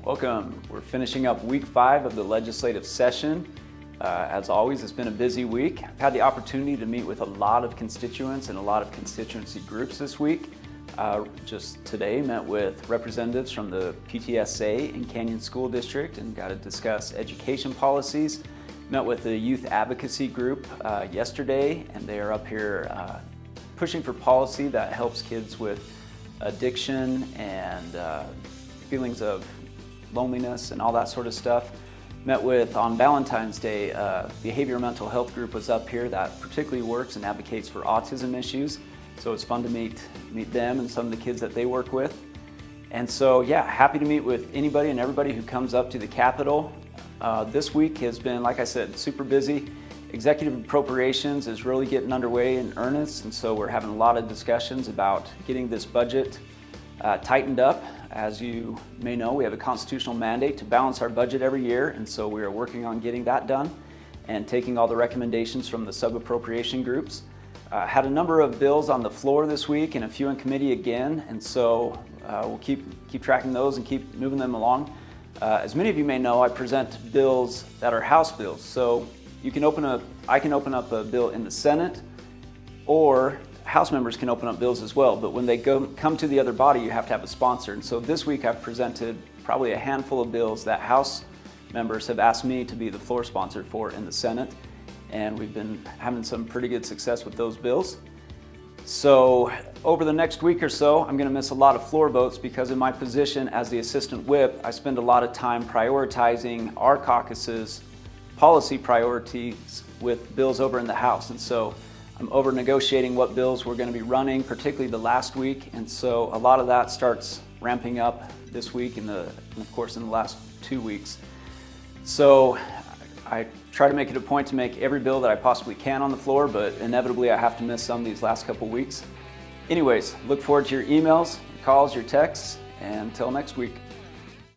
Welcome. We're finishing up week 5 of the legislative session. As always, it's been a busy week. I've had the opportunity to meet with a lot of constituents and a lot of constituency groups this week. Just today met with representatives from the PTSA in Canyon School District and got to discuss education policies. Met with the youth advocacy group yesterday, and they are up here pushing for policy that helps kids with addiction and feelings of loneliness and all that sort of stuff. Met with, on Valentine's Day, behavioral mental health group was up here that particularly works and advocates for autism issues. So it's fun to meet them and some of the kids that they work with. And so, yeah, happy to meet with anybody and everybody who comes up to the Capitol. This week has been, like I said, super busy. Executive appropriations is really getting underway in earnest, and so we're having a lot of discussions about getting this budget tightened up. As you may know, we have a constitutional mandate to balance our budget every year, and so we are working on getting that done and taking all the recommendations from the sub-appropriation groups. Had a number of bills on the floor this week and a few in committee again, and so we'll keep tracking those and keep moving them along. As many of you may know, I present bills that are House bills. So I can open up a bill in the Senate, or House members can open up bills as well, but when they come to the other body, you have to have a sponsor. And so this week I've presented probably a handful of bills that House members have asked me to be the floor sponsor for in the Senate, and we've been having some pretty good success with those bills. So over the next week or so, I'm going to miss a lot of floor votes because in my position as the assistant whip, I spend a lot of time prioritizing our caucus's policy priorities with bills over in the House. And so I'm over negotiating what bills we're going to be running, particularly the last week. And so a lot of that starts ramping up this week and of course in the last 2 weeks. So I try to make it a point to make every bill that I possibly can on the floor, but inevitably I have to miss some these last couple weeks. Anyways, look forward to your emails, your calls, your texts, and until next week.